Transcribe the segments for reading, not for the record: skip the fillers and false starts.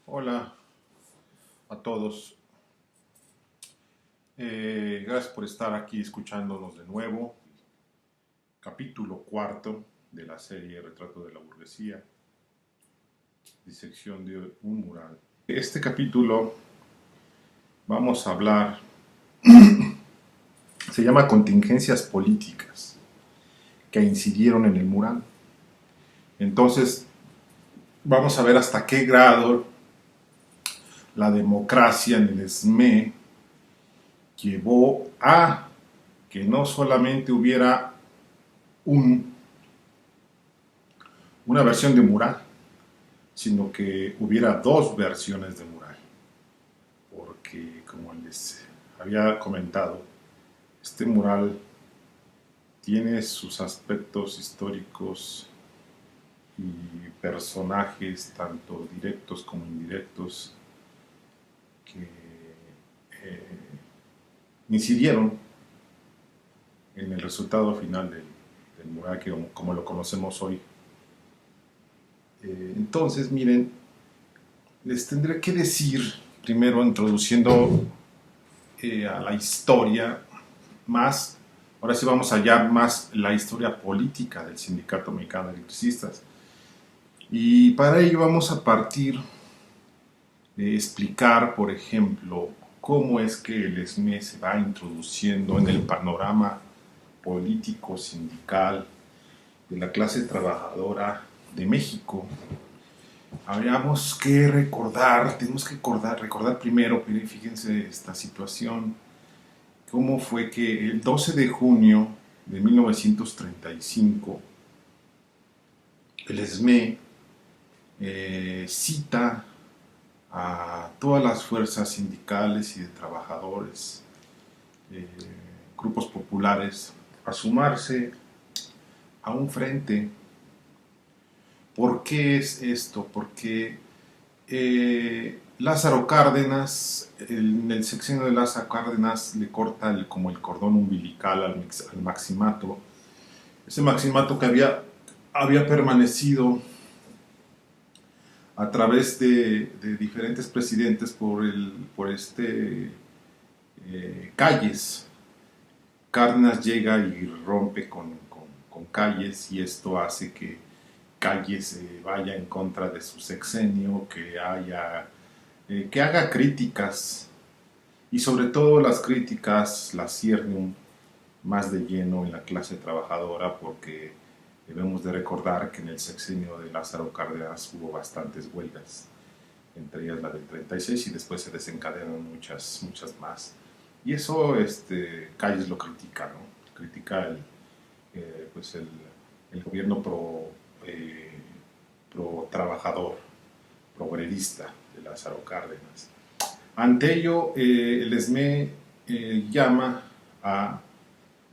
Hola a todos. Gracias por estar aquí escuchándonos de nuevo. Capítulo cuarto de la serie Retrato de la Burguesía, disección de un mural. Este capítulo vamos a hablar, se llama Contingencias políticas que incidieron en el mural. Entonces, vamos a ver hasta qué grado la democracia en el ESME llevó a que no solamente hubiera una versión de mural, sino que hubiera dos versiones de mural. Porque, como les había comentado, este mural tiene sus aspectos históricos y personajes, tanto directos como indirectos, que incidieron en el resultado final del mural que, como lo conocemos hoy. Entonces, miren, les tendré que decir, primero introduciendo a la historia, más, ahora sí vamos allá, más la historia política del Sindicato Mexicano de Electricistas. Y para ello vamos a partir de explicar, por ejemplo, cómo es que el ESME se va introduciendo en el panorama político sindical de la clase trabajadora de México. Habríamos que recordar, tenemos que recordar primero, fíjense esta situación, cómo fue que el 12 de junio de 1935 el ESME cita a todas las fuerzas sindicales y de trabajadores, grupos populares, a sumarse a un frente. ¿Por qué es esto? Porque Lázaro Cárdenas, en el sexenio de Lázaro Cárdenas, le corta como el cordón umbilical al maximato. Ese maximato que había permanecido a través de diferentes presidentes por Calles. Cárdenas llega y rompe con Calles, y esto hace que Calles vaya en contra de su sexenio, que haga críticas, y sobre todo las críticas las cierne más de lleno en la clase trabajadora, porque debemos de recordar que en el sexenio de Lázaro Cárdenas hubo bastantes huelgas, entre ellas la del 36, y después se desencadenan muchas más. Y eso Calles lo critica, ¿no? Critica el gobierno pro trabajador, progresista de Lázaro Cárdenas. Ante ello, el ESME llama a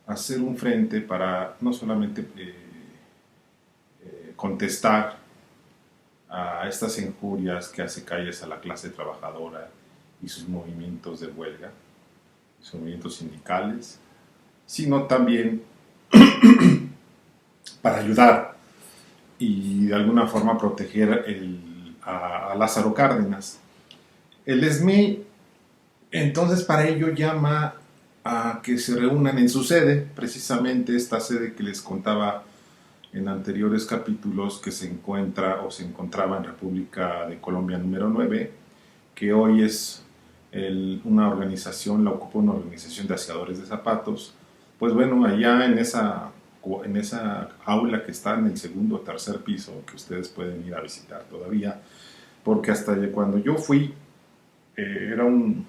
hacer un frente para no solamente contestar a estas injurias que hace Calles a la clase trabajadora y sus movimientos de huelga, sus movimientos sindicales, sino también para ayudar y de alguna forma proteger a Lázaro Cárdenas. El ESME entonces para ello llama a que se reúnan en su sede, precisamente esta sede que les contaba en anteriores capítulos, que se encontraba en República de Colombia número 9, que hoy es una organización, la ocupa una organización de aseadores de zapatos. Pues bueno, allá en esa aula que está en el segundo o tercer piso, que ustedes pueden ir a visitar todavía, porque hasta cuando yo fui, era un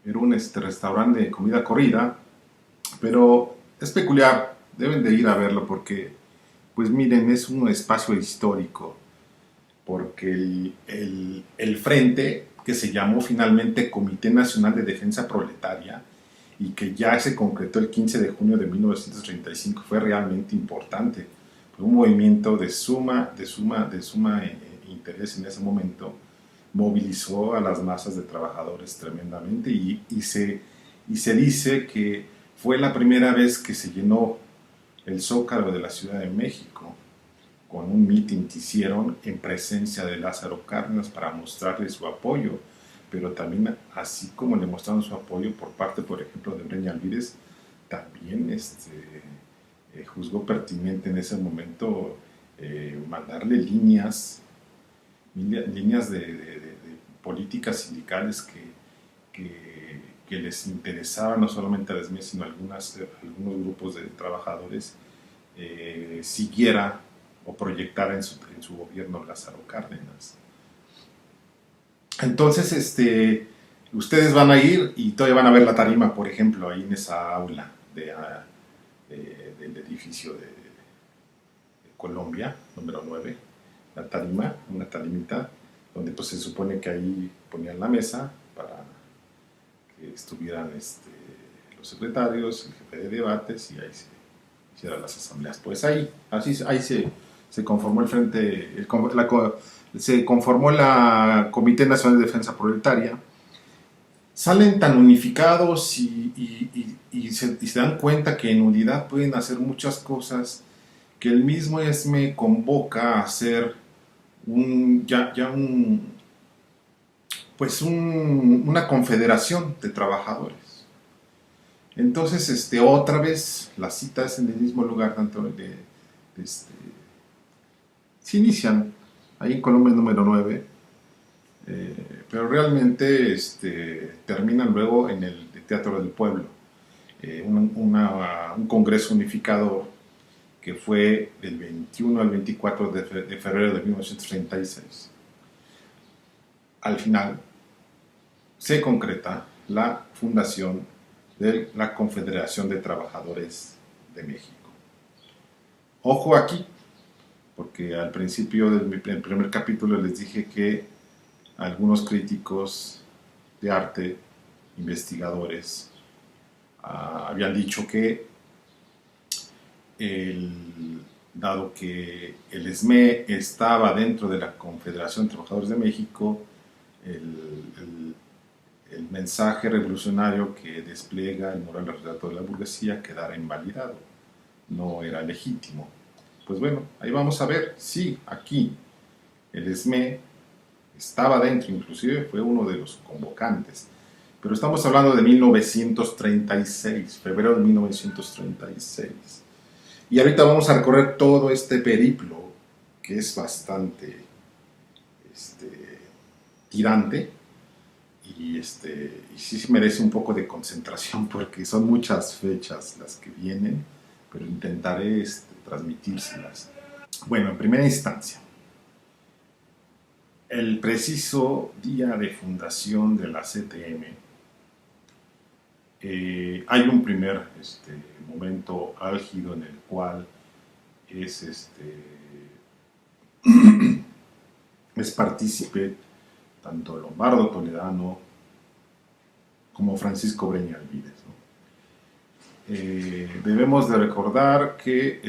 restaurante de comida corrida, pero es peculiar, deben de ir a verlo porque, pues miren, es un espacio histórico, porque el frente, que se llamó finalmente Comité Nacional de Defensa Proletaria, y que ya se concretó el 15 de junio de 1935, fue realmente importante. Fue un movimiento de suma interés en ese momento, movilizó a las masas de trabajadores tremendamente, y se dice que fue la primera vez que se llenó el Zócalo de la Ciudad de México. con un mitin que hicieron en presencia de Lázaro Cárdenas para mostrarle su apoyo, pero también así como le mostraron su apoyo por parte, por ejemplo, de Breña Alvírez, también juzgó pertinente en ese momento mandarle líneas de políticas sindicales que les interesaba no solamente a las MIES, sino a algunos grupos de trabajadores, siguiera o proyectara en su gobierno Lázaro Cárdenas. Entonces, ustedes van a ir y todavía van a ver la tarima, por ejemplo, ahí en esa aula del edificio de Colombia, número 9, la tarima, una tarimita, donde pues se supone que ahí ponían la mesa para que estuvieran los secretarios, el jefe de debates, y ahí se hicieran las asambleas. Pues ahí se conformó el frente, se conformó la Comité Nacional de Defensa Proletaria. Salen tan unificados y se dan cuenta que en unidad pueden hacer muchas cosas, que el mismo ESME convoca a hacer una confederación de trabajadores. Entonces, otra vez, las citas en el mismo lugar, tanto se inician ahí en Colombia número 9, pero realmente terminan luego en el Teatro del Pueblo, un congreso unificador que fue del 21 al 24 de febrero de 1936. Al final se concreta la fundación de la Confederación de Trabajadores de México. Ojo aquí, porque al principio del primer capítulo les dije que algunos críticos de arte, investigadores, habían dicho que dado que el ESME estaba dentro de la Confederación de Trabajadores de México, el mensaje revolucionario que despliega el moral retrato de la burguesía quedara invalidado, no era legítimo. Pues bueno, ahí vamos a ver, sí, aquí el ESME estaba dentro, inclusive fue uno de los convocantes, pero estamos hablando de 1936, febrero de 1936. Y ahorita vamos a recorrer todo este periplo, que es bastante tirante, y sí merece un poco de concentración, porque son muchas fechas las que vienen, pero intentaré transmitírselas. Bueno, en primera instancia, el preciso día de fundación de la CTM, hay un primer momento álgido en el cual es partícipe tanto Lombardo Toledano como Francisco Breña Alvírez, ¿no? Debemos de recordar que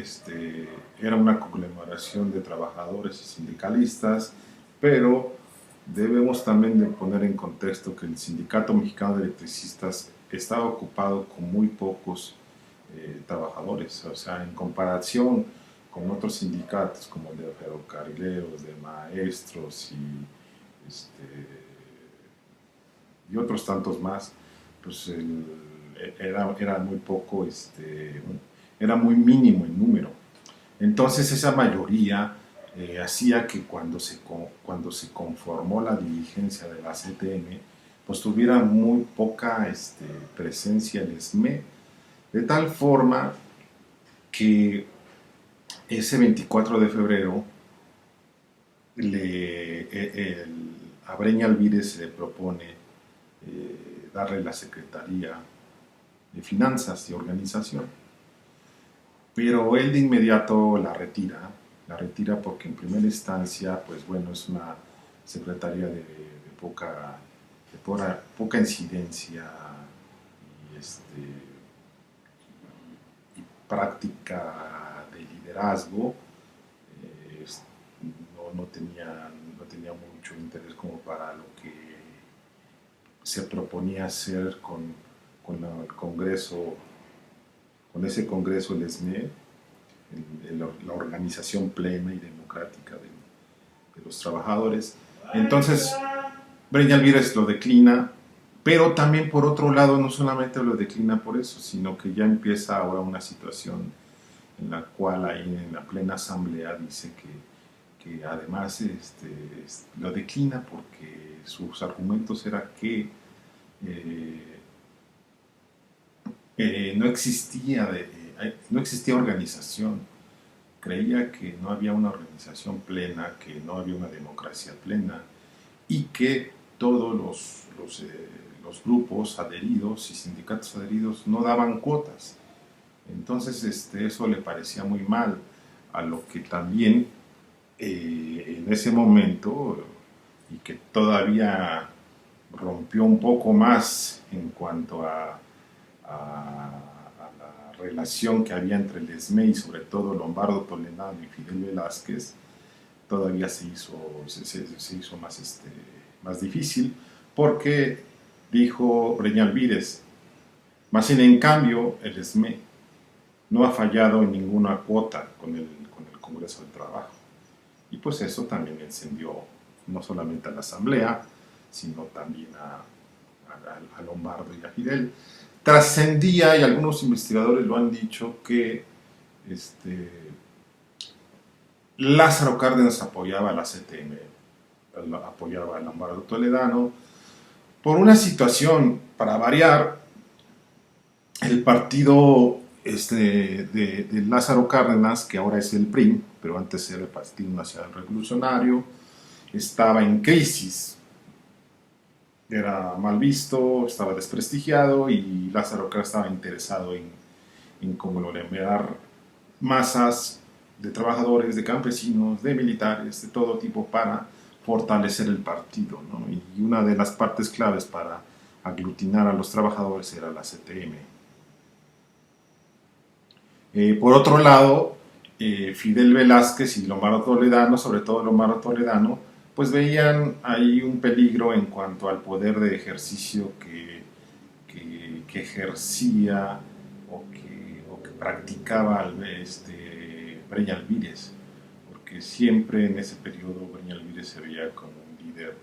era una conglomeración de trabajadores y sindicalistas, pero debemos también de poner en contexto que el Sindicato Mexicano de Electricistas estaba ocupado con muy pocos trabajadores, o sea, en comparación con otros sindicatos como el de ferrocarrileros, de maestros y otros tantos más, pues era muy poco, era muy mínimo en número. Entonces esa mayoría hacía que cuando se conformó la dirigencia de la CTM, pues tuviera muy poca presencia el ESME, de tal forma que ese 24 de febrero a Breña Alvírez se le propone darle la Secretaría de Finanzas y Organización, pero él de inmediato la retira porque en primera instancia, pues bueno, es una secretaría de poca incidencia y práctica de liderazgo. No tenía mucho interés como para lo que se proponía hacer con el Congreso, con ese Congreso el ESME. la organización plena y democrática de los trabajadores. Entonces, Breñas Vires lo declina, pero también por otro lado no solamente lo declina por eso, sino que ya empieza ahora una situación en la cual ahí en la plena asamblea dice que además lo declina porque sus argumentos eran que eh, no existía organización. Creía que no había una organización plena, que no había una democracia plena y que todos los grupos adheridos y sindicatos adheridos no daban cuotas. Entonces eso le parecía muy mal, a lo que también en ese momento, y que todavía rompió un poco más en cuanto a la relación que había entre el ESME y sobre todo Lombardo Toledano y Fidel Velázquez, todavía se hizo más difícil, porque dijo Breñas Vires, más sin en cambio el ESME no ha fallado en ninguna cuota con el Congreso del Trabajo. Y pues eso también encendió no solamente a la Asamblea, sino también a Lombardo y a Fidel. Trascendía, y algunos investigadores lo han dicho, que Lázaro Cárdenas apoyaba a la CTM, apoyaba a Lombardo Toledano, por una situación, para variar, el partido de Lázaro Cárdenas, que ahora es el PRI, pero antes era el Partido Nacional Revolucionario, estaba en crisis, era mal visto, estaba desprestigiado y Lázaro Cárdenas estaba interesado en conglomerar masas de trabajadores, de campesinos, de militares, de todo tipo para fortalecer el partido, ¿no? Y una de las partes claves para aglutinar a los trabajadores era la CTM. Por otro lado, Fidel Velázquez y Lombardo Toledano, sobre todo Lombardo Toledano, pues veían ahí un peligro en cuanto al poder de ejercicio que ejercía o que practicaba Breñas Vires, porque siempre en ese periodo Breñas Vires se veía como un líder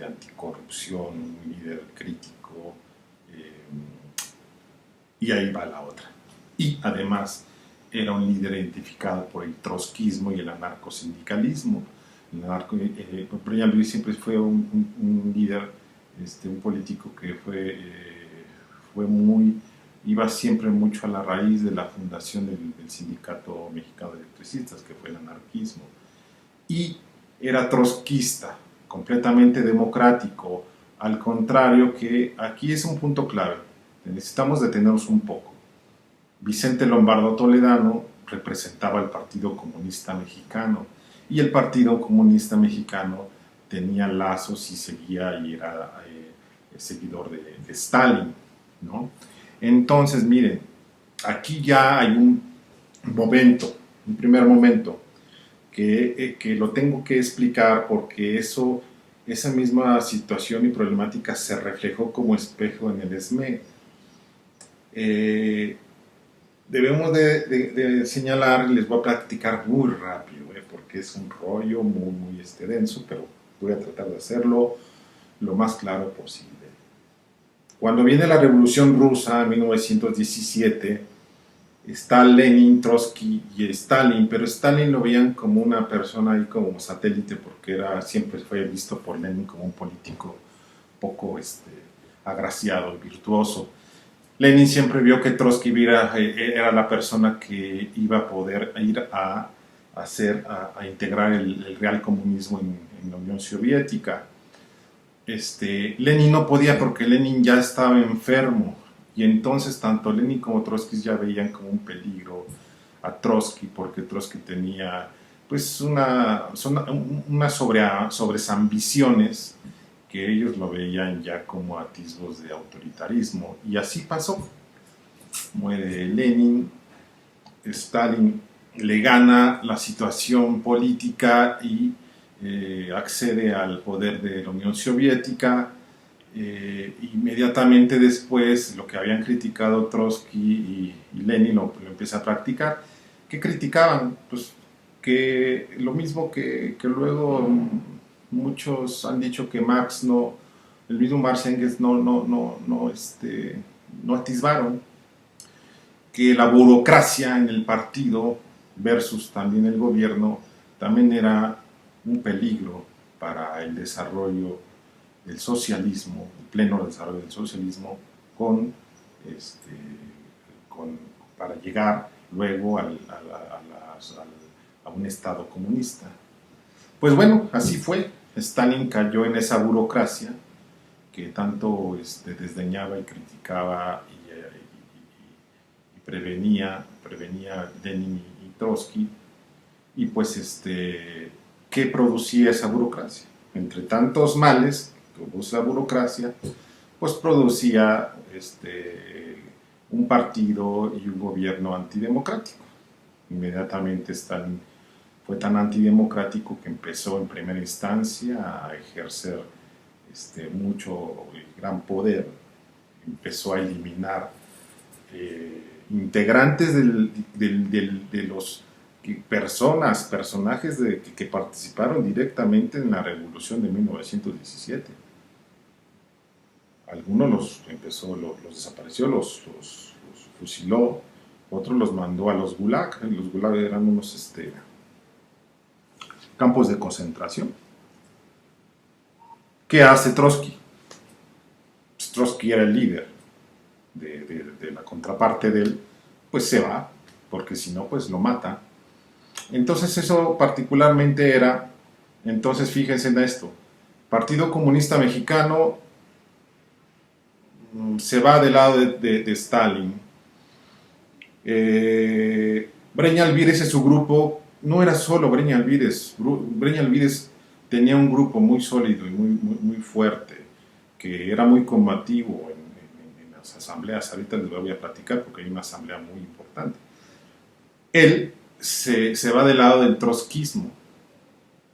anticorrupción, un líder crítico, y ahí va la otra. Y además era un líder identificado por el trotskismo y el anarcosindicalismo. Breñas Vires siempre fue un líder, un político que iba siempre mucho a la raíz de la fundación del Sindicato Mexicano de Electricistas, que fue el anarquismo. Y era trotskista, completamente democrático, al contrario que aquí es un punto clave, necesitamos detenernos un poco. Vicente Lombardo Toledano representaba el Partido Comunista Mexicano y el Partido Comunista Mexicano tenía lazos y seguía y era seguidor de Stalin, ¿no? Entonces, miren, aquí ya hay un primer momento, que lo tengo que explicar porque esa misma situación y problemática se reflejó como espejo en el ESME. Debemos de señalar, les voy a platicar muy rápido, porque es un rollo muy denso, pero voy a tratar de hacerlo lo más claro posible. Cuando viene la Revolución Rusa en 1917, está Lenin, Trotsky y Stalin, pero Stalin lo veían como una persona ahí como satélite, porque siempre fue visto por Lenin como un político poco agraciado y virtuoso. Lenin siempre vio que Trotsky era la persona que iba a poder ir a integrar el real comunismo en la Unión Soviética. Lenin no podía porque Lenin ya estaba enfermo, y entonces tanto Lenin como Trotsky ya veían como un peligro a Trotsky, porque Trotsky tenía pues unas sobreambiciones que ellos lo veían ya como atisbos de autoritarismo, y así pasó. Muere Lenin, Stalin le gana la situación política y accede al poder de la Unión Soviética. Inmediatamente después, lo que habían criticado Trotsky y Lenin lo empieza a practicar. ¿Qué criticaban? Pues que lo mismo que luego muchos han dicho que Marx no, el mismo Marx y Engels no atisbaron, que la burocracia en el partido versus también el gobierno también era un peligro para el desarrollo del socialismo, el pleno desarrollo del socialismo, con, este, con, para llegar luego a un Estado comunista. Pues bueno, así fue. Stalin cayó en esa burocracia que tanto desdeñaba y criticaba y prevenía Lenin y Trotsky. Y pues, ¿qué producía esa burocracia? Entre tantos males que produce la burocracia, pues producía un partido y un gobierno antidemocrático. Inmediatamente Stalin fue tan antidemocrático que empezó en primera instancia a ejercer mucho y gran poder. Empezó a eliminar integrantes de los personajes que participaron directamente en la revolución de 1917. Algunos los desapareció, los fusiló, otros los mandó a los gulag. Los gulag eran unos campos de concentración. ¿Qué hace Trotsky? Pues Trotsky era el líder de la contraparte de él, pues se va, porque si no, pues lo mata. Entonces eso particularmente era, entonces fíjense en esto, Partido Comunista Mexicano se va del lado de Stalin. Breña Alvírez y su grupo, no era solo Breña Alvírez tenía un grupo muy sólido y muy fuerte, que era muy combativo en las asambleas. Ahorita les voy a platicar porque hay una asamblea muy importante. Él se va del lado del trotskismo,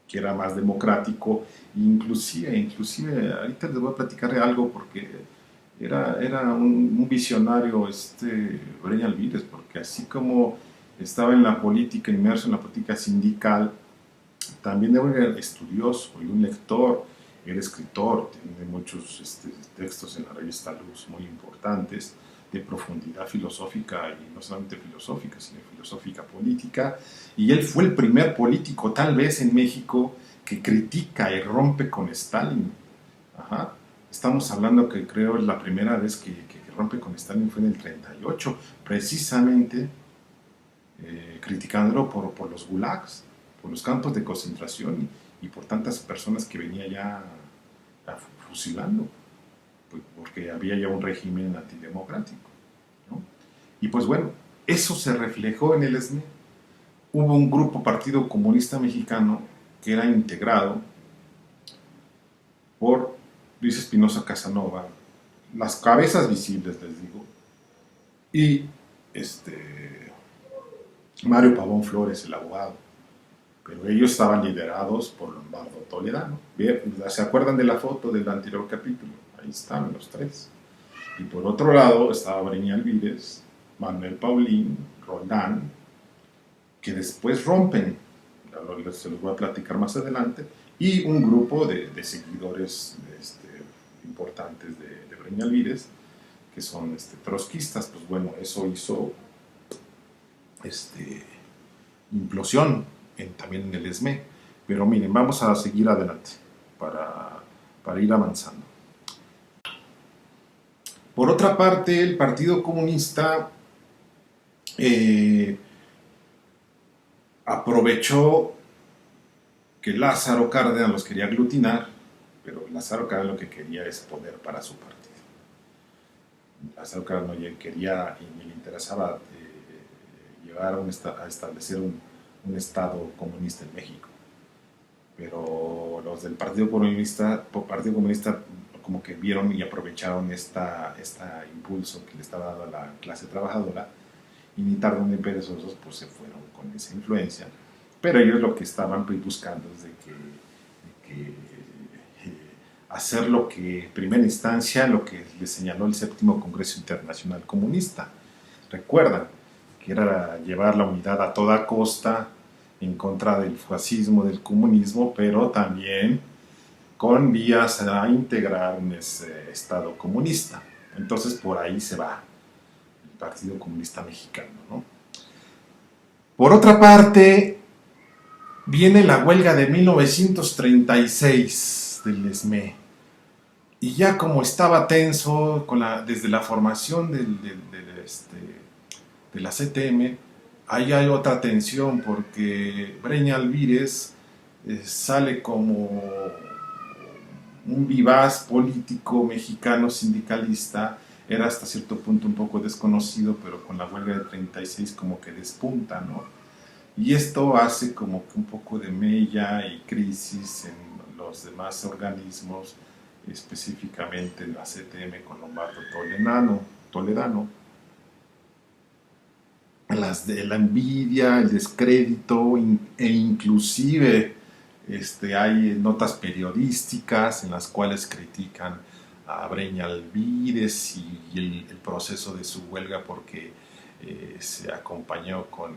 que era más democrático, inclusive ahorita les voy a platicar de algo porque era un visionario Breña Alvírez, porque así como estaba en la política, inmerso en la política sindical, también era estudioso y un lector, era escritor, tiene muchos textos en la revista Luz muy importantes, de profundidad filosófica, y no solamente filosófica, sino filosófica política, y él fue el primer político, tal vez en México, que critica y rompe con Stalin. Ajá. Estamos hablando que creo la primera vez que rompe con Stalin fue en el 38, precisamente criticándolo por los gulags, por los campos de concentración y por tantas personas que venía ya fusilando, porque había ya un régimen antidemocrático, ¿no? Y pues bueno, eso se reflejó en el ESME. Hubo un grupo Partido Comunista Mexicano que era integrado por Luis Espinosa Casanova, las cabezas visibles, les digo, y Mario Pavón Flores, el abogado, pero ellos estaban liderados por Lombardo Toledano. Bien, ¿se acuerdan de la foto del anterior capítulo? Ahí estaban los tres. Y por otro lado estaba Breña Alvírez, Manuel Paulín, Roldán, que después rompen, se los voy a platicar más adelante, y un grupo de seguidores importantes de Breña Alvírez, que son trotskistas. Pues bueno, eso hizo implosión también en el ESME. Pero miren, vamos a seguir adelante para ir avanzando. Por otra parte, el Partido Comunista aprovechó que Lázaro Cárdenas los quería aglutinar, pero Lázaro Cárdenas lo que quería es poder para su partido. Lázaro Cárdenas no quería y le interesaba llegar a establecer un Estado comunista en México. Pero los del Partido Comunista como que vieron y aprovecharon este impulso que le estaba dando a la clase trabajadora, y ni tardan ni perezosos pues se fueron con esa influencia. Pero ellos lo que estaban buscando es de que hacer lo que en primera instancia lo que les señaló el séptimo Congreso Internacional Comunista. Recuerdan que era llevar la unidad a toda costa en contra del fascismo, del comunismo, pero también con vías a integrar un Estado comunista. Entonces por ahí se va el Partido Comunista Mexicano, ¿no? Por otra parte, viene la huelga de 1936 del ESME. Y ya como estaba tenso desde la formación de la CTM, ahí hay otra tensión porque Breña Alvírez sale como un vivaz político mexicano sindicalista, era hasta cierto punto un poco desconocido, pero con la huelga de 36 como que despunta, ¿no? Y esto hace como que un poco de mella y crisis en los demás organismos, específicamente en la CTM con Lombardo Toledano. De la envidia, el descrédito e inclusive hay notas periodísticas en las cuales critican a Breña Alvírez y el proceso de su huelga porque se acompañó con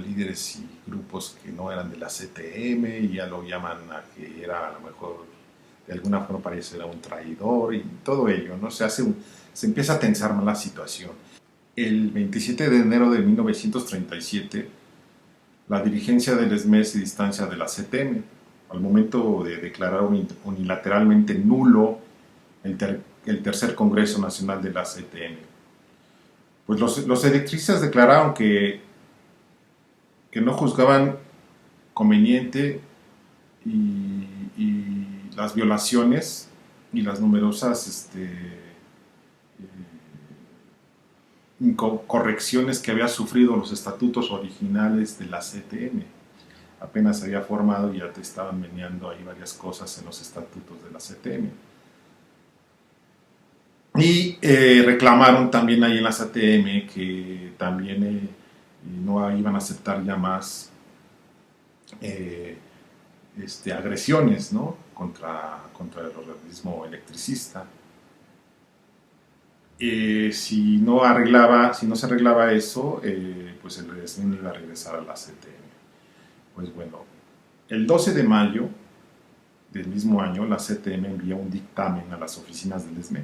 líderes y grupos que no eran de la CTM y ya lo llaman a que era a lo mejor de alguna forma parece era un traidor y todo ello, ¿no? Se empieza a tensar más la situación. El 27 de enero de 1937, la dirigencia del ESME se distancia de la CTM al momento de declarar unilateralmente nulo el tercer Congreso Nacional de la CTM. Pues los electricistas declararon que no juzgaban conveniente y las violaciones y las numerosas correcciones que había sufrido los estatutos originales de la CTM. Apenas se había formado y ya te estaban meneando ahí varias cosas en los estatutos de la CTM. Y reclamaron también ahí en la CTM que también no iban a aceptar ya más agresiones, ¿no? contra el organismo electricista. Si no se arreglaba eso, pues el ESME iba a regresar a la CTM. Pues bueno, el 12 de mayo del mismo año, la CTM envía un dictamen a las oficinas del ESME,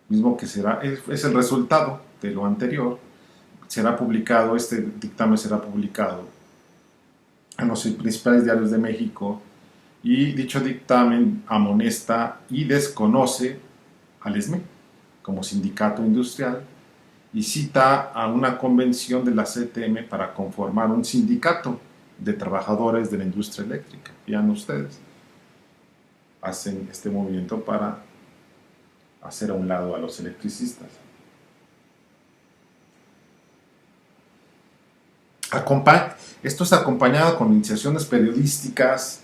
mismo que es el resultado de lo anterior. Este dictamen será publicado en los principales diarios de México y dicho dictamen amonesta y desconoce al ESME como sindicato industrial y cita a una convención de la CTM para conformar un sindicato de trabajadores de la industria eléctrica. Vean ustedes, hacen este movimiento para hacer a un lado a los electricistas. Esto es acompañado con iniciaciones periodísticas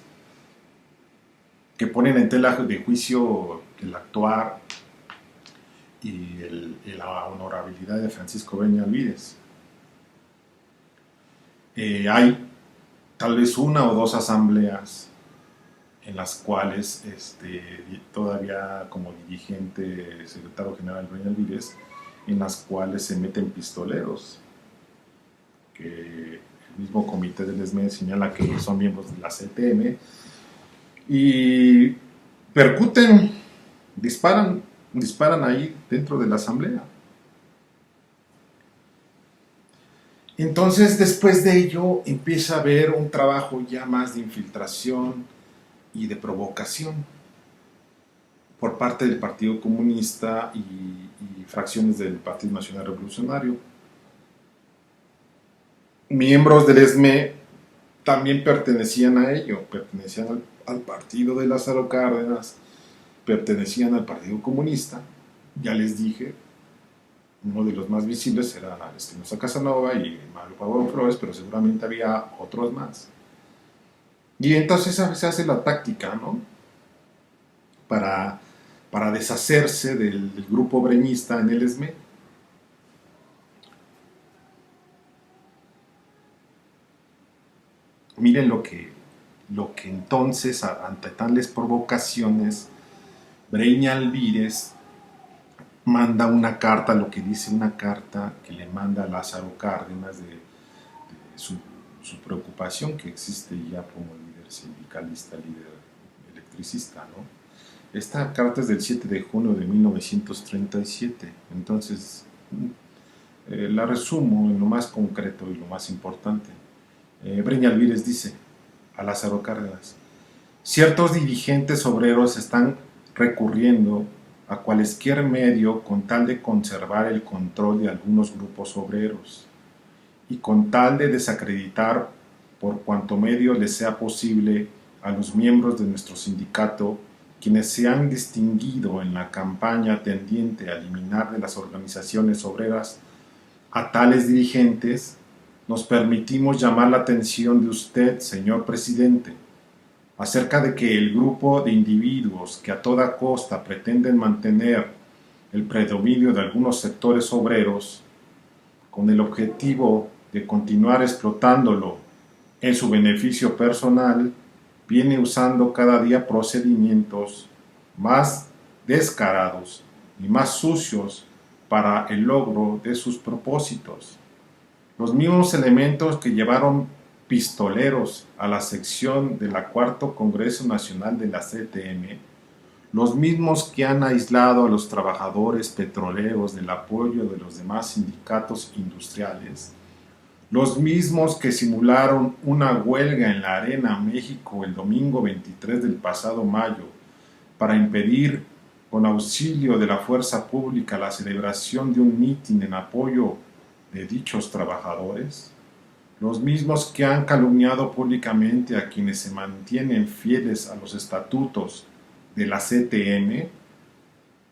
que ponen en tela de juicio el actuar y la honorabilidad de Francisco Breña Alvírez. Hay tal vez una o dos asambleas en las cuales todavía como dirigente, secretario general Breña Alvírez, en las cuales se meten pistoleros, que el mismo comité del ESME señala que son miembros de la CTM y percuten, disparan ahí dentro de la asamblea. Entonces, después de ello, empieza a haber un trabajo ya más de infiltración y de provocación por parte del Partido Comunista y fracciones del Partido Nacional Revolucionario. Miembros del ESME también pertenecían a ello, pertenecían al partido de Lázaro Cárdenas, pertenecían al Partido Comunista. Ya les dije, uno de los más visibles era Espinosa Casanova y Mario Pablo Flores, pero seguramente había otros más. Y entonces se hace la táctica, ¿no? Para deshacerse del grupo breñista en el ESME. Miren lo que entonces, ante tales provocaciones, Breña Alvírez manda una carta, lo que dice una carta que le manda a Lázaro Cárdenas de su preocupación que existe ya como líder sindicalista, líder electricista, ¿no? Esta carta es del 7 de junio de 1937, entonces la resumo en lo más concreto y lo más importante. Breña Alvírez dice a Lázaro Cárdenas: ciertos dirigentes obreros están recurriendo a cualesquier medio con tal de conservar el control de algunos grupos obreros y con tal de desacreditar por cuanto medio les sea posible a los miembros de nuestro sindicato, quienes se han distinguido en la campaña tendiente a eliminar de las organizaciones obreras a tales dirigentes. Nos permitimos llamar la atención de usted, señor presidente, acerca de que el grupo de individuos que a toda costa pretenden mantener el predominio de algunos sectores obreros con el objetivo de continuar explotándolo en su beneficio personal, viene usando cada día procedimientos más descarados y más sucios para el logro de sus propósitos. Los mismos elementos que llevaron pistoleros a la sección del Cuarto Congreso Nacional de la CTM, los mismos que han aislado a los trabajadores petroleros del apoyo de los demás sindicatos industriales, los mismos que simularon una huelga en la Arena México el domingo 23 del pasado mayo para impedir, con auxilio de la fuerza pública, la celebración de un mitin en apoyo de dichos trabajadores, los mismos que han calumniado públicamente a quienes se mantienen fieles a los estatutos de la CTM,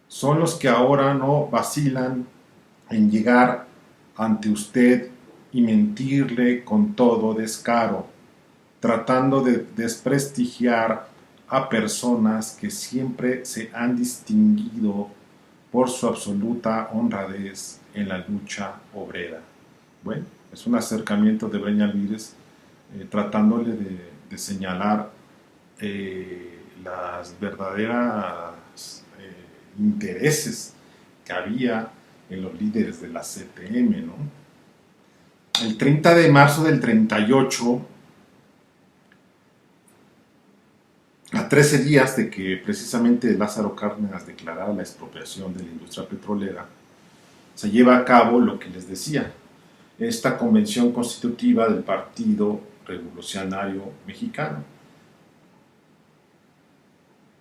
son los que ahora no vacilan en llegar ante usted y mentirle con todo descaro, tratando de desprestigiar a personas que siempre se han distinguido por su absoluta honradez en la lucha obrera. Bueno, es un acercamiento de Breña Alvírez tratándole de señalar las verdaderas intereses que había en los líderes de la CTM, ¿no? El 30 de marzo del 38, a 13 días de que precisamente Lázaro Cárdenas declarara la expropiación de la industria petrolera, se lleva a cabo lo que les decía, esta convención constitutiva del Partido Revolucionario Mexicano.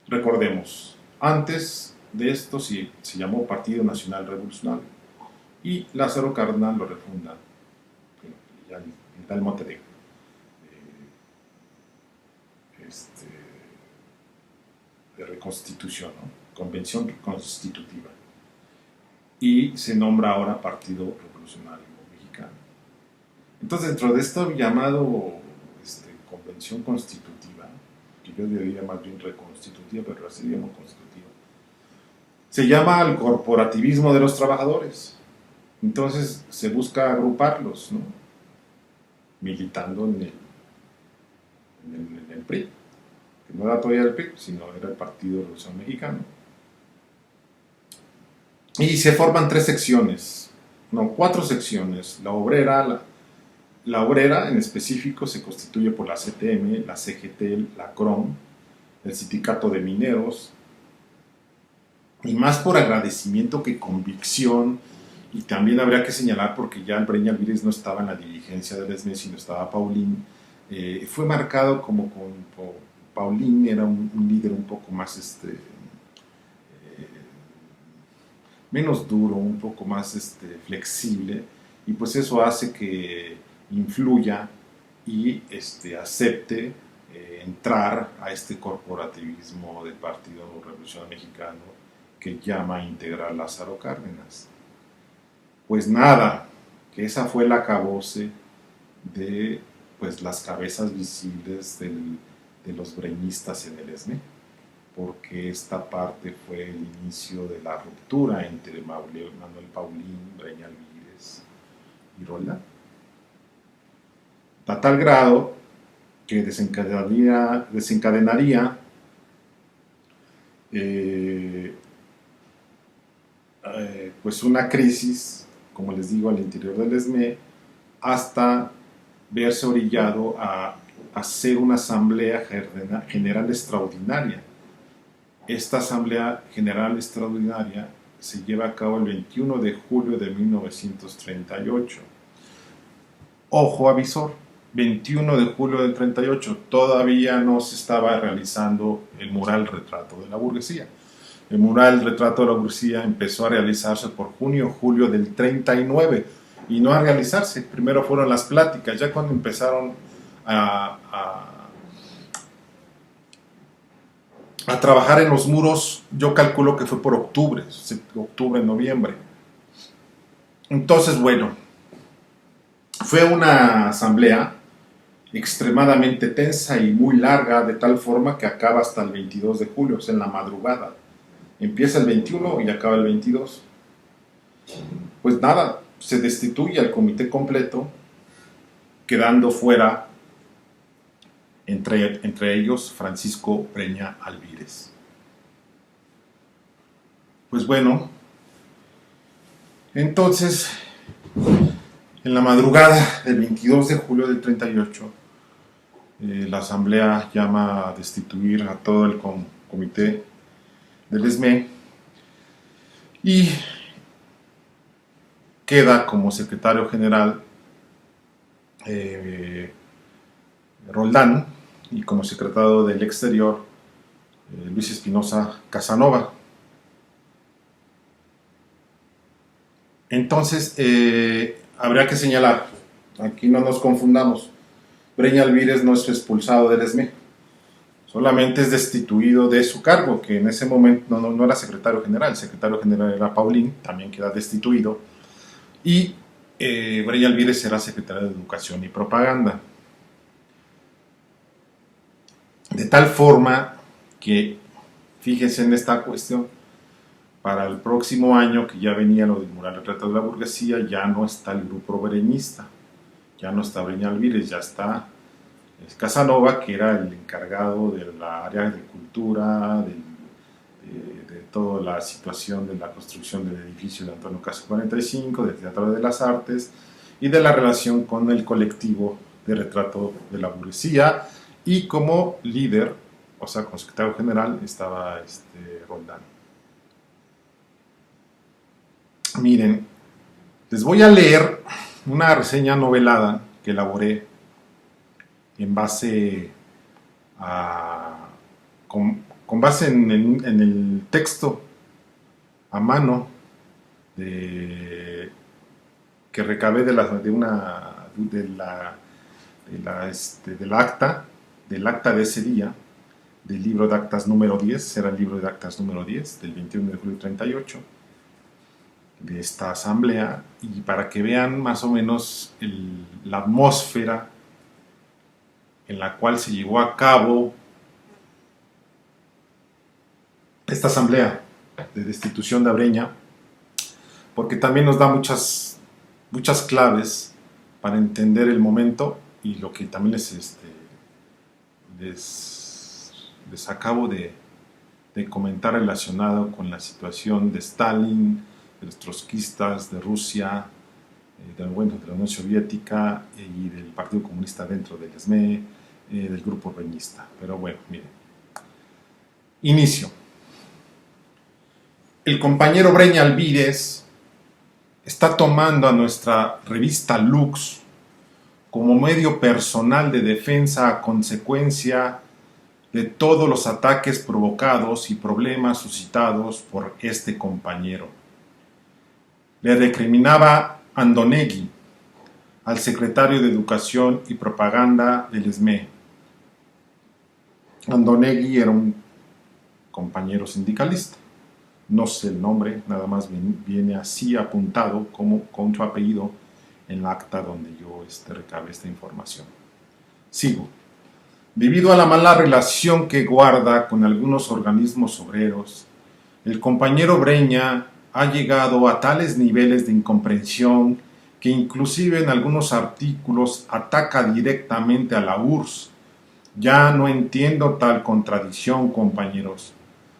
Recordemos, antes de esto se llamó Partido Nacional Revolucionario y Lázaro Cárdenas lo refunda, ya en tal mote de reconstitución, ¿no? Convención constitutiva, y se nombra ahora Partido Revolucionario Mexicano. Entonces, dentro de esto llamado convención constitutiva, que yo diría más bien reconstitutiva, pero así llamo constitutiva, se llama al corporativismo de los trabajadores. Entonces se busca agruparlos, ¿no? Militando en el PRI, que no era todavía el PRI, sino era el Partido Revolucionario Mexicano. Y se forman cuatro secciones. La obrera en específico se constituye por la CTM, la CGT, la CROM, el Sindicato de Mineros, y más por agradecimiento que convicción. Y también habría que señalar, porque ya el Breña Alvírez no estaba en la dirigencia del ESME, sino estaba Paulín, fue marcado como Paulín era un líder un poco más menos duro, un poco más flexible, y pues eso hace que influya y acepte entrar a este corporativismo del Partido Revolucionario Mexicano que llama a integrar Lázaro Cárdenas. Pues nada, que esa fue la acabose de pues las cabezas visibles de los breñistas en el ESME, porque esta parte fue el inicio de la ruptura entre Manuel Paulín, Breña Alvírez y Roldán, a tal grado que desencadenaría pues una crisis, como les digo, al interior del ESME, hasta verse orillado a hacer una asamblea general extraordinaria. Esta asamblea general extraordinaria se lleva a cabo el 21 de julio de 1938. Ojo avisor, 21 de julio del 38, todavía no se estaba realizando el mural retrato de la burguesía. El mural retrato de la burguesía empezó a realizarse por junio-julio del 39 y no a realizarse. Primero fueron las pláticas, ya cuando empezaron a trabajar en los muros, yo calculo que fue por octubre, noviembre. Entonces, bueno, fue una asamblea extremadamente tensa y muy larga, de tal forma que acaba hasta el 22 de julio, o sea, en la madrugada. Empieza el 21 y acaba el 22. Pues nada, se destituye al comité completo, quedando fuera, entre ellos, Francisco Breña Alvírez. Pues bueno, entonces, en la madrugada del 22 de julio del 38, la asamblea llama a destituir a todo el comité del ESME y queda como secretario general Roldán y como secretario del Exterior Luis Espinosa Casanova. Entonces, habría que señalar, aquí no nos confundamos, Breña Alvírez no es expulsado del ESME, solamente es destituido de su cargo, que en ese momento no era secretario general, el secretario general era Paulín, también queda destituido, y Breña Alvírez será secretario de Educación y Propaganda. De tal forma que, fíjense en esta cuestión, para el próximo año, que ya venía lo del mural retrato de la burguesía, ya no está el grupo breñista, ya no está Breña Alvírez, ya está Casanova, que era el encargado de la área de cultura, de toda la situación de la construcción del edificio de Antonio Caso 45, del Teatro de las Artes y de la relación con el colectivo de retrato de la burguesía, y como líder, o sea, como secretario general, estaba Roldán. Miren, les voy a leer una reseña novelada que elaboré en base con base en el texto a mano que recabé del acta de ese día, del libro de actas número 10, era el libro de actas número 10, del 21 de julio del 38, de esta asamblea, y para que vean más o menos la atmósfera en la cual se llevó a cabo esta asamblea de destitución de Breña, porque también nos da muchas claves para entender el momento y lo que también les acabo de comentar relacionado con la situación de Stalin, de los trotskistas, de Rusia, de la Unión Soviética y del Partido Comunista dentro del ESME, del grupo breñista. Pero bueno, miren. Inicio. El compañero Breña Alvírez está tomando a nuestra revista Lux como medio personal de defensa a consecuencia de todos los ataques provocados y problemas suscitados por este compañero. Le recriminaba Andonegui, al secretario de Educación y Propaganda del ESME. Andonegui era un compañero sindicalista. No sé el nombre, nada más viene así apuntado como con su apellido en la acta donde yo recabé esta información. Sigo. Debido a la mala relación que guarda con algunos organismos obreros, el compañero Breña ha llegado a tales niveles de incomprensión que inclusive en algunos artículos ataca directamente a la URSS. Ya no entiendo tal contradicción, compañeros.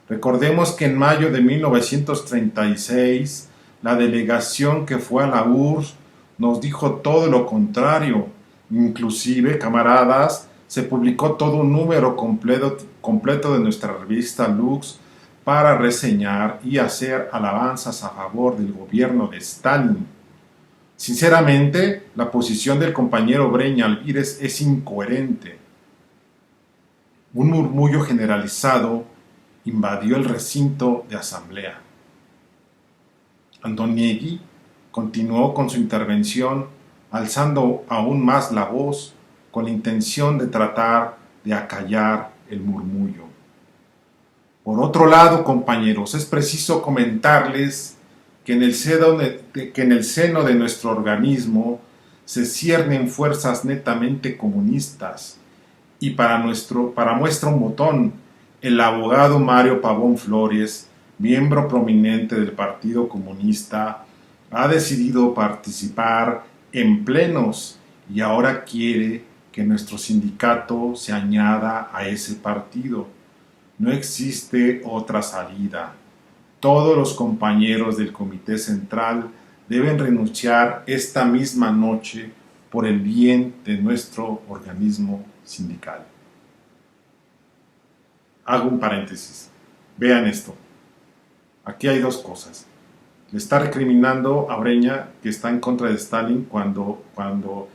Recordemos que en mayo de 1936 la delegación que fue a la URSS nos dijo todo lo contrario. Inclusive, camaradas, se publicó todo un número completo de nuestra revista Lux para reseñar y hacer alabanzas a favor del gobierno de Stalin. Sinceramente, la posición del compañero Breña Alvírez es incoherente. Un murmullo generalizado invadió el recinto de asamblea. Andoniegui continuó con su intervención, alzando aún más la voz con la intención de tratar de acallar el murmullo. Por otro lado, compañeros, es preciso comentarles que en el seno de nuestro organismo se ciernen fuerzas netamente comunistas y para muestra un botón, el abogado Mario Pavón Flores, miembro prominente del Partido Comunista, ha decidido participar en plenos y ahora quiere que nuestro sindicato se añada a ese partido. No existe otra salida. Todos los compañeros del Comité Central deben renunciar esta misma noche por el bien de nuestro organismo sindical. Hago un paréntesis. Vean esto. Aquí hay dos cosas. Le está recriminando a Breña que está en contra de Stalin cuando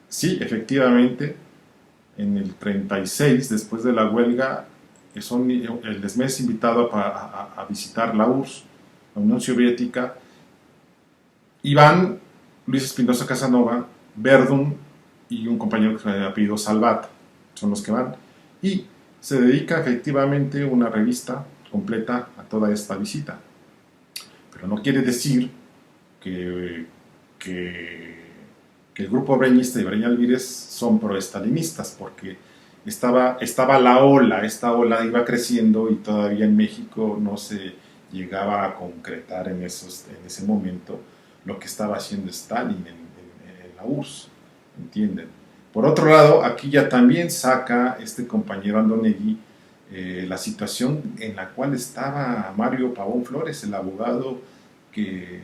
sí, efectivamente, en el 36, después de la huelga, el Desmet es invitado a visitar la URSS, la Unión Soviética, y van Luis Espinosa Casanova, Verdun y un compañero que se llama apellido Salvat, son los que van, y se dedica efectivamente una revista completa a toda esta visita. Pero no quiere decir que el grupo breñista y Breña Alvírez son proestalinistas, porque estaba esta ola iba creciendo y todavía en México no se llegaba a concretar en ese momento lo que estaba haciendo Stalin en la URSS, ¿entienden? Por otro lado, aquí ya también saca este compañero Andoniegui la situación en la cual estaba Mario Pavón Flores, el abogado que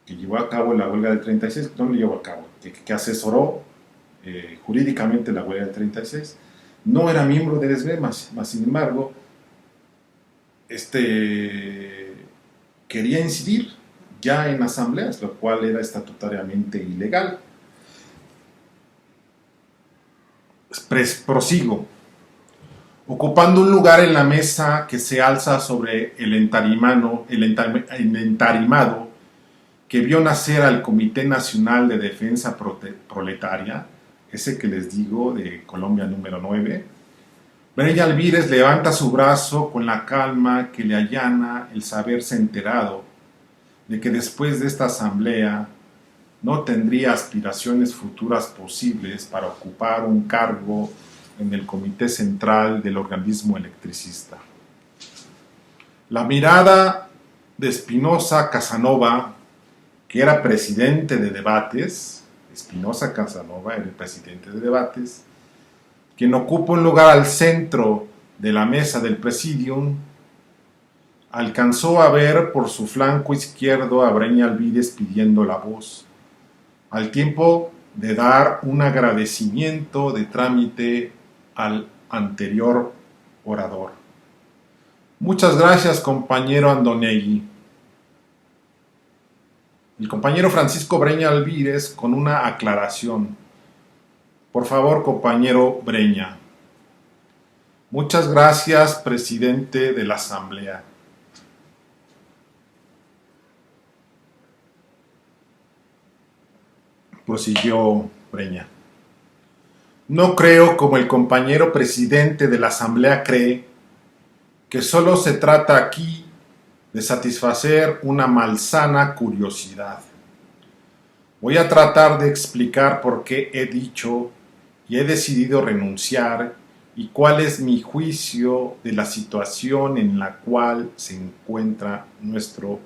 llevó a cabo la huelga del 36, no lo llevó a cabo, que asesoró jurídicamente la huelga del 36, no era miembro del SB, más sin embargo, quería incidir ya en asambleas, lo cual era estatutariamente ilegal. Prosigo. Ocupando un lugar en la mesa que se alza sobre el entarimado que vio nacer al Comité Nacional de Defensa Proletaria, ese que les digo de Colombia número 9, Breña Alvírez levanta su brazo con la calma que le allana el saberse enterado de que después de esta asamblea no tendría aspiraciones futuras posibles para ocupar un cargo en el Comité Central del organismo electricista. La mirada de Espinosa Casanova, que era presidente de debates, Espinosa Casanova era el presidente de debates, quien ocupa un lugar al centro de la mesa del presidium, alcanzó a ver por su flanco izquierdo a Breña Alvírez pidiendo la voz, al tiempo de dar un agradecimiento de trámite al anterior orador. Muchas gracias, compañero Andoniegui. El compañero Francisco Breña Alvírez con una aclaración. Por favor, compañero Breña. Muchas gracias, presidente de la Asamblea. Prosiguió Breña. No creo, como el compañero presidente de la Asamblea cree, que solo se trata aquí de satisfacer una malsana curiosidad. Voy a tratar de explicar por qué he dicho y he decidido renunciar y cuál es mi juicio de la situación en la cual se encuentra nuestro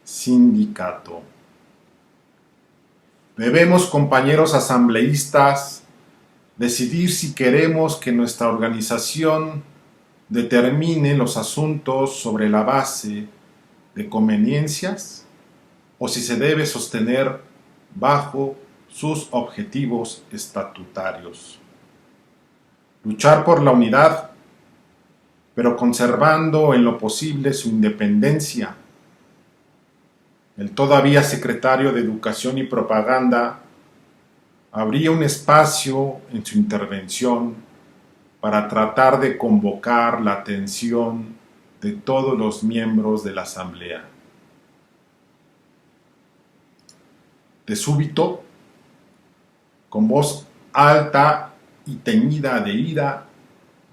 sindicato. Debemos, compañeros asambleístas, decidir si queremos que nuestra organización determine los asuntos sobre la base de conveniencias o si se debe sostener bajo sus objetivos estatutarios. Luchar por la unidad, pero conservando en lo posible su independencia. El todavía secretario de Educación y Propaganda abría un espacio en su intervención para tratar de convocar la atención de todos los miembros de la Asamblea. De súbito, con voz alta y teñida de ira,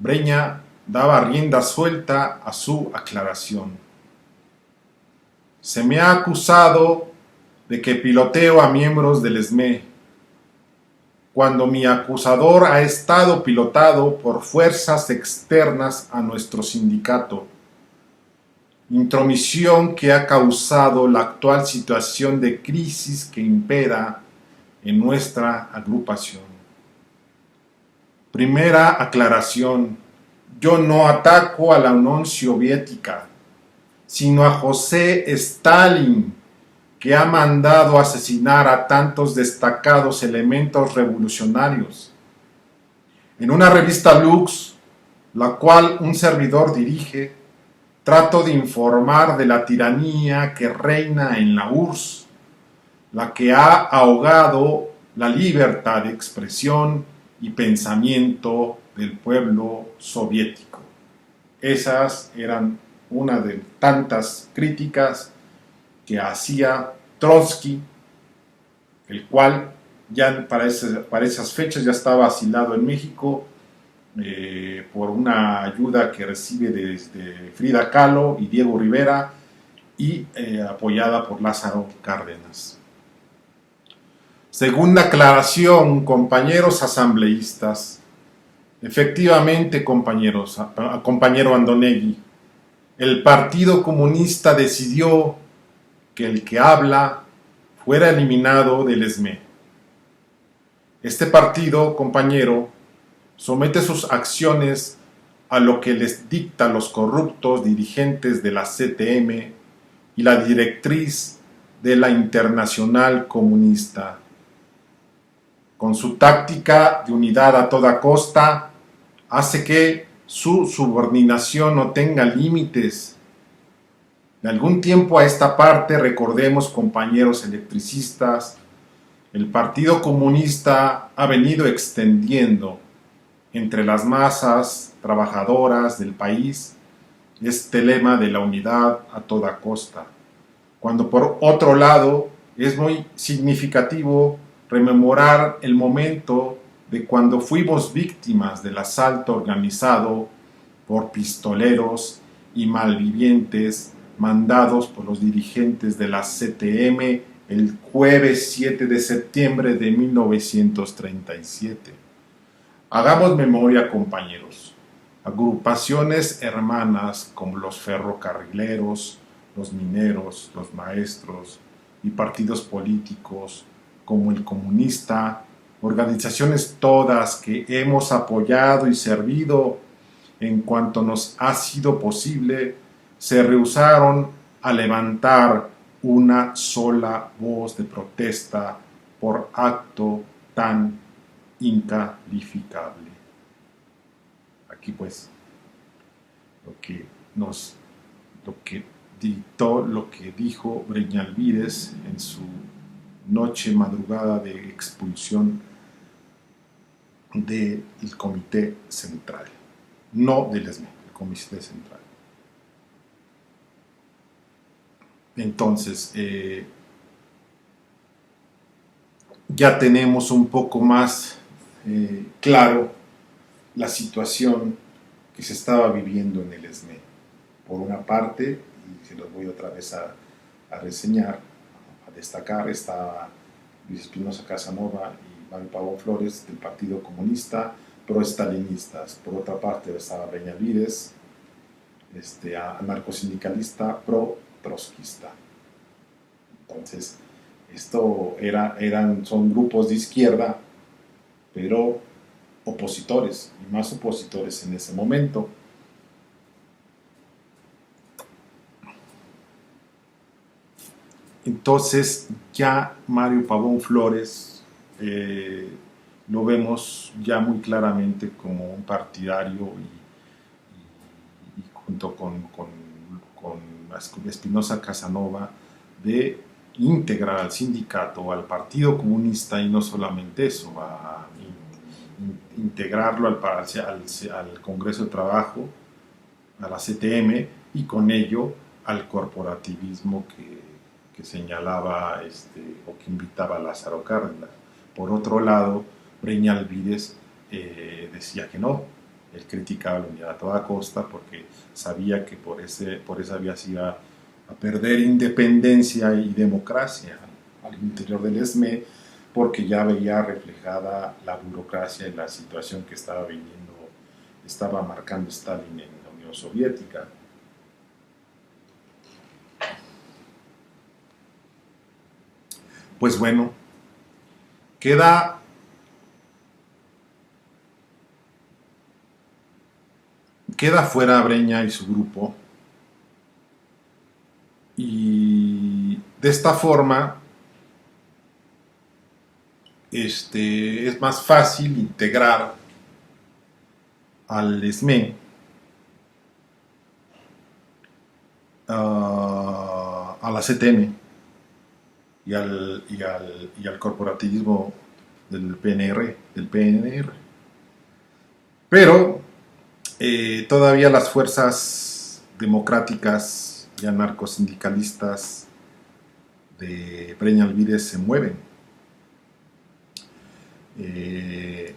Breña daba rienda suelta a su aclaración. Se me ha acusado de que piloteo a miembros del ESME, cuando mi acusador ha estado pilotado por fuerzas externas a nuestro sindicato. Intromisión que ha causado la actual situación de crisis que impera en nuestra agrupación. Primera aclaración: yo no ataco a la Unión Soviética, sino a José Stalin, que ha mandado asesinar a tantos destacados elementos revolucionarios. En una revista Lux, la cual un servidor dirige, trato de informar de la tiranía que reina en la URSS, la que ha ahogado la libertad de expresión y pensamiento del pueblo soviético. Esas eran una de tantas críticas que hacía Trotsky, el cual ya para esas fechas ya estaba asilado en México por una ayuda que recibe desde Frida Kahlo y Diego Rivera y apoyada por Lázaro Cárdenas. Segunda aclaración, compañeros asambleístas. Efectivamente, compañero Andonegui, el Partido Comunista decidió que el que habla fuera eliminado del ESME. Este partido, compañero, somete sus acciones a lo que les dictan los corruptos dirigentes de la CTM y la directriz de la Internacional Comunista. Con su táctica de unidad a toda costa, hace que su subordinación no tenga límites. De algún tiempo a esta parte, recordemos, compañeros electricistas, el Partido Comunista ha venido extendiendo entre las masas trabajadoras del país este lema de la unidad a toda costa, cuando por otro lado es muy significativo rememorar el momento de cuando fuimos víctimas del asalto organizado por pistoleros y malvivientes mandados por los dirigentes de la CTM el jueves 7 de septiembre de 1937. Hagamos memoria, compañeros. Agrupaciones hermanas como los ferrocarrileros, los mineros, los maestros y partidos políticos como el comunista, organizaciones todas que hemos apoyado y servido en cuanto nos ha sido posible, se rehusaron a levantar una sola voz de protesta por acto tan incalificable. Aquí pues lo que dictó, lo que dijo Breña Alvírez en su noche madrugada de expulsión del Comité Central, no del ESME, el Comité Central. Entonces, ya tenemos un poco más claro la situación que se estaba viviendo en el ESME. Por una parte, y se los voy otra vez a reseñar, a destacar, estaba Luis Espinosa Casanova y Mario Pavón Flores del Partido Comunista, pro-estalinistas. Por otra parte estaba Breña Alvírez, anarcosindicalista, pro-trotskista. Entonces, esto son grupos de izquierda, pero opositores, y más opositores en ese momento. entonces ya Mario Pavón Flores lo vemos ya muy claramente como un partidario y junto con Espinosa Casanova de integrar al sindicato, al Partido Comunista y no solamente eso, a integrarlo al Congreso de Trabajo, a la CTM y con ello al corporativismo que señalaba o que invitaba a Lázaro Cárdenas. Por otro lado, Breña Alvídez decía que no, él criticaba la unidad a toda costa porque sabía que por esa vía se iba a perder independencia y democracia al interior del ESME, porque ya veía reflejada la burocracia y la situación que estaba marcando Stalin en la Unión Soviética. Pues bueno, queda fuera Breña y su grupo, y de esta forma es más fácil integrar al ESME a la CTM y al corporativismo del PNR. Pero todavía las fuerzas democráticas y anarcosindicalistas de Breña Alvídez se mueven.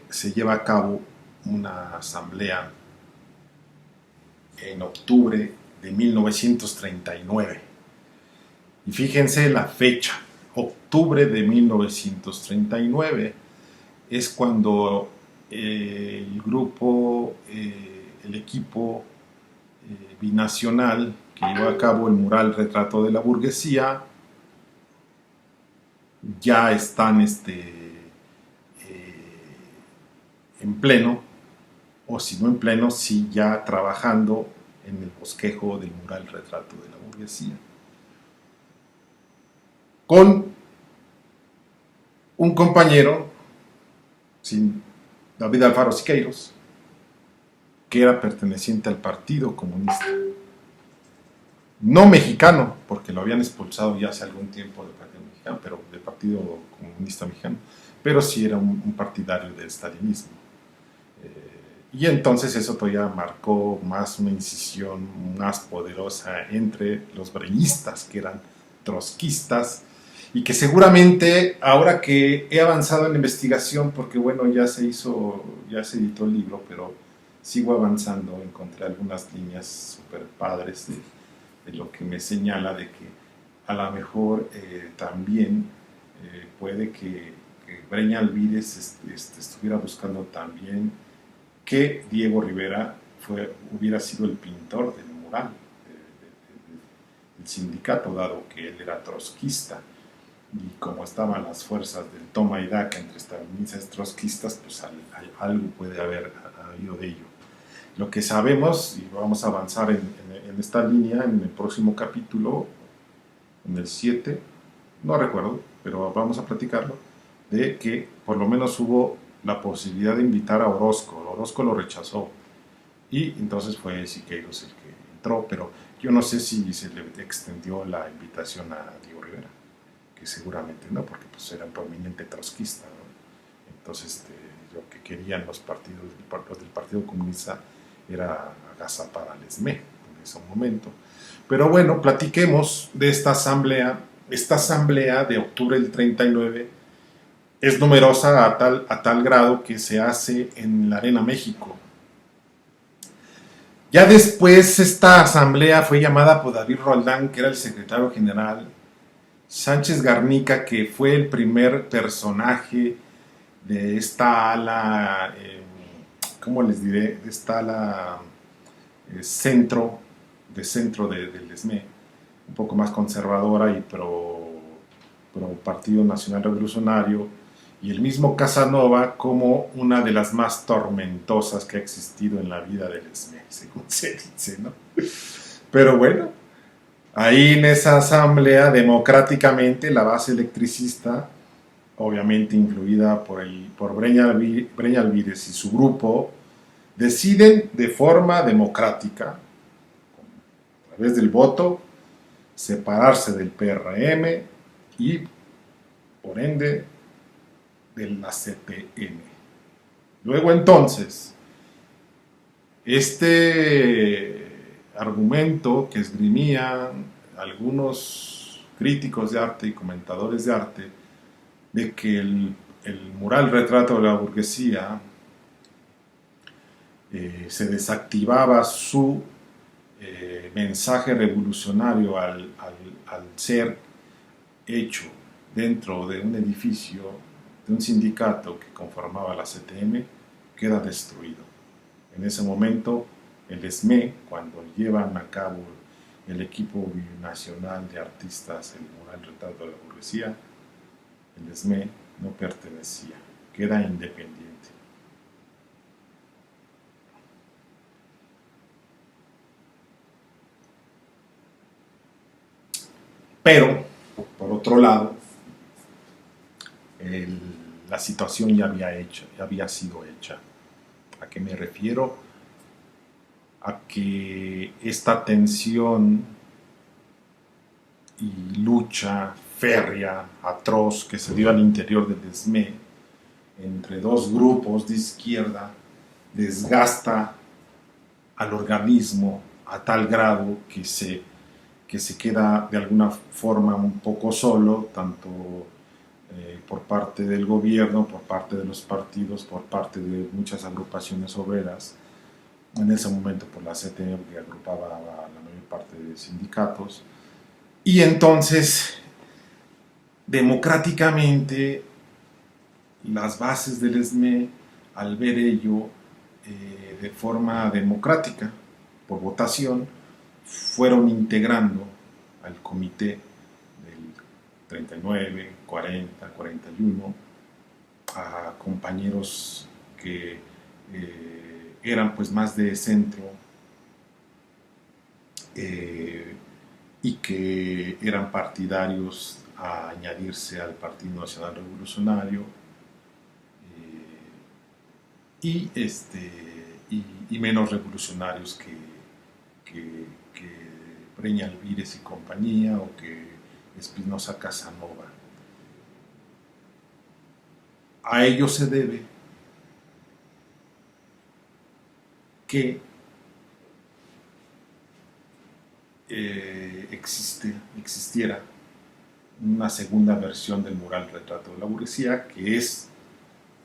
Se lleva a cabo una asamblea en octubre de 1939. Y fíjense la fecha, octubre de 1939, es cuando el grupo, el equipo binacional que llevó a cabo el mural Retrato de la Burguesía, ya están en pleno, o si no en pleno, sí ya trabajando en el bosquejo del mural Retrato de la Burguesía, con un compañero, David Alfaro Siqueiros, que era perteneciente al Partido Comunista, no mexicano, porque lo habían expulsado ya hace algún tiempo del Partido Mexicano, pero del Partido Comunista Mexicano, pero sí era un partidario del stalinismo. Y entonces eso todavía marcó más una incisión más poderosa entre los breñistas, que eran trotskistas, y que seguramente, ahora que he avanzado en la investigación, porque bueno, ya se editó el libro, pero sigo avanzando, encontré algunas líneas súper padres de lo que me señala de que a lo mejor también puede que Breña Alvídez estuviera buscando también que Diego Rivera hubiera sido el pintor del mural del sindicato, dado que él era trotskista, y como estaban las fuerzas del toma y daca entre stalinistas y trotskistas, pues algo puede haber habido de ello. Lo que sabemos, y vamos a avanzar en esta línea en el próximo capítulo, en el 7, no recuerdo, pero vamos a platicarlo, de que por lo menos hubo la posibilidad de invitar a Orozco. Orozco lo rechazó, y entonces fue Siqueiros el que entró, pero yo no sé si se le extendió la invitación a Diego Rivera, que seguramente no, porque pues era un prominente trotskista, ¿no? Entonces lo que querían los del Partido Comunista era agazapar al ESME en ese momento. Pero bueno, platiquemos de esta asamblea. Esta asamblea de octubre del 39 es numerosa a tal grado que se hace en la Arena México. Ya después esta asamblea fue llamada por David Roldán, que era el secretario general, Sánchez Garnica, que fue el primer personaje de esta ala, ¿cómo les diré? De esta ala centro del ESME, un poco más conservadora y pro Partido Nacional Revolucionario, y el mismo Casanova como una de las más tormentosas que ha existido en la vida del ESME, según se dice, ¿no? Pero bueno, Ahí en esa asamblea, democráticamente, la base electricista, obviamente influida por Breña Alvírez y su grupo, deciden de forma democrática, a través del voto, separarse del PRM y, por ende, de la CTM. Luego entonces, este argumento que esgrimían algunos críticos de arte y comentadores de arte, de que el mural retrato de la burguesía se desactivaba su mensaje revolucionario al ser hecho dentro de un edificio, de un sindicato que conformaba la CTM, queda destruido. En ese momento, el ESME, cuando llevan a cabo el equipo binacional de artistas, el mural retrato de la burguesía, el ESME no pertenecía, queda independiente. Pero, por otro lado, el, la situación ya había sido hecha. ¿A qué me refiero? A que esta tensión y lucha férrea, atroz, que se dio al interior del ESME entre dos grupos de izquierda desgasta al organismo a tal grado que se queda de alguna forma un poco solo, tanto por parte del gobierno, por parte de los partidos, por parte de muchas agrupaciones obreras, en ese momento por la CTM, que agrupaba a la mayor parte de sindicatos, y entonces democráticamente las bases del ESME, al ver ello de forma democrática, por votación, fueron integrando al comité del 39, 40, 41 a compañeros que eran pues más de centro eh, y que eran partidarios a añadirse al Partido Nacional Revolucionario y menos revolucionarios que Breña Alvírez y compañía o que Espinosa Casanova. A ello se debe que existiera una segunda versión del mural retrato de la burguesía, que es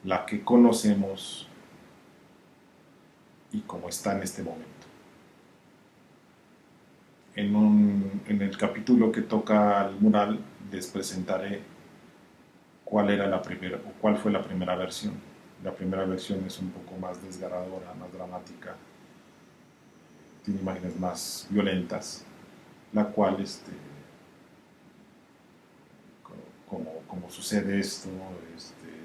la que conocemos y como está en este momento. En el capítulo que toca al mural les presentaré cuál era la primera o cuál fue la primera versión. La primera versión es un poco más desgarradora, más dramática, tiene imágenes más violentas, la cual como sucede esto,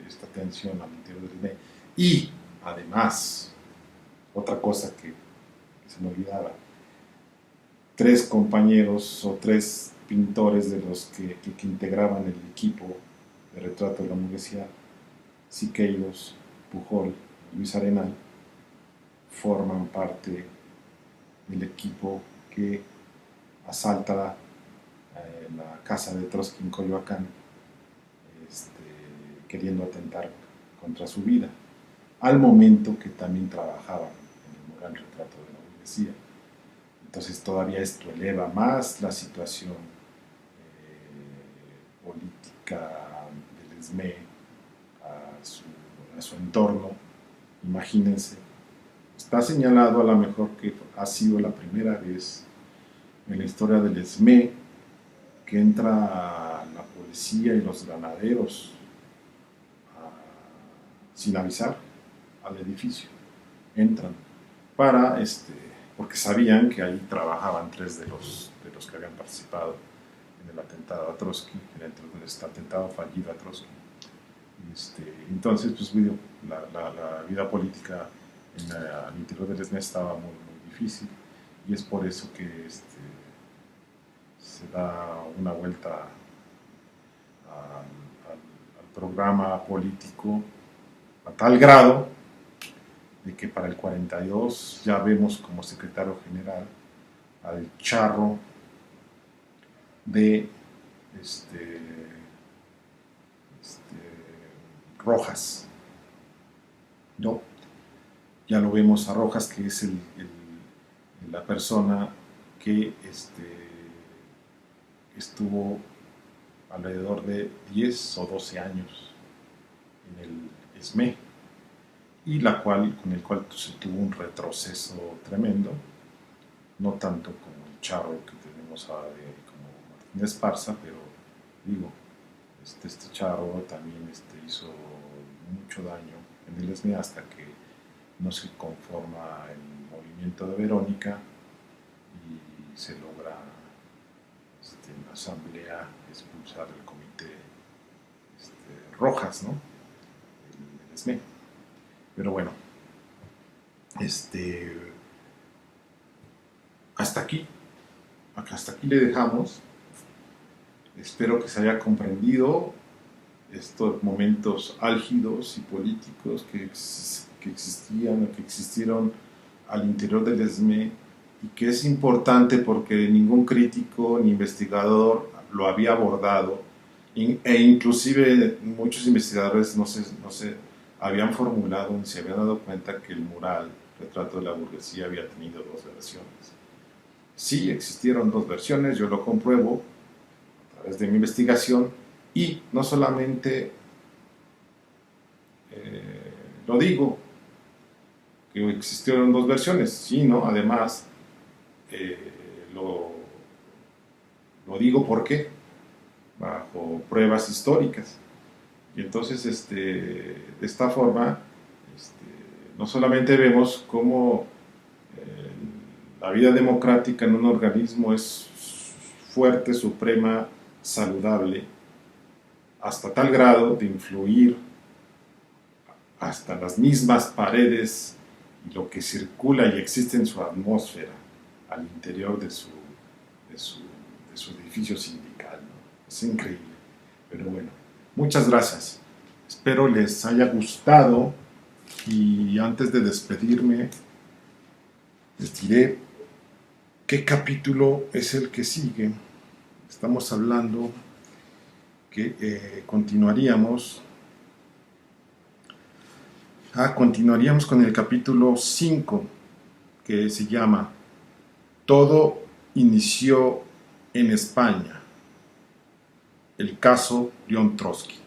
esta tensión al interior del INE. Y además, otra cosa que se me olvidaba, tres compañeros o tres pintores de los que integraban el equipo de retrato de la burguesía, Siqueiros, Pujol y Luis Arenal, forman parte del equipo que asalta la casa de Trotsky en Coyoacán, queriendo atentar contra su vida, al momento que también trabajaban en el mural retrato de la burguesía. Entonces todavía esto eleva más la situación política del ESME a su entorno. Imagínense, está señalado a lo mejor que ha sido la primera vez en la historia del ESME que entra la policía y los granaderos sin avisar al edificio. Entran para, porque sabían que ahí trabajaban tres de los que habían participado en el atentado a Trotsky, en el atentado fallido a Trotsky. Entonces, pues la vida política al interior del ESME estaba muy, muy difícil y es por eso que se da una vuelta al programa político a tal grado de que para el 42 ya vemos como secretario general al charro de Rojas, ¿no? Ya lo vemos a Rojas, que es la persona que estuvo alrededor de 10 o 12 años en el ESME, y con el cual se tuvo un retroceso tremendo, no tanto como el charro que tenemos ahora como Martín Esparza, pero digo, este charro también hizo mucho daño en el ESME hasta que no se conforma el movimiento de Verónica y se logra en la asamblea expulsar el comité Rojas, ¿no? El ESME. Pero bueno, hasta aquí le dejamos. Espero que se haya comprendido estos momentos álgidos y políticos que existían o que existieron al interior del ESME, y que es importante porque ningún crítico ni investigador lo había abordado, e inclusive muchos investigadores no se habían formulado ni se habían dado cuenta que el mural Retrato de la Burguesía había tenido dos versiones. Sí, existieron dos versiones, yo lo compruebo a través de mi investigación, y no solamente lo digo, que existieron dos versiones, sino además lo digo porque bajo pruebas históricas. Y entonces de esta forma no solamente vemos cómo la vida democrática en un organismo es fuerte, suprema, saludable, hasta tal grado de influir hasta las mismas paredes y lo que circula y existe en su atmósfera al interior de su edificio sindical, ¿no? Es increíble. Pero bueno, muchas gracias. Espero les haya gustado, y antes de despedirme les diré qué capítulo es el que sigue. Estamos hablando que continuaríamos con el capítulo 5, que se llama Todo inició en España, el caso León Trotsky.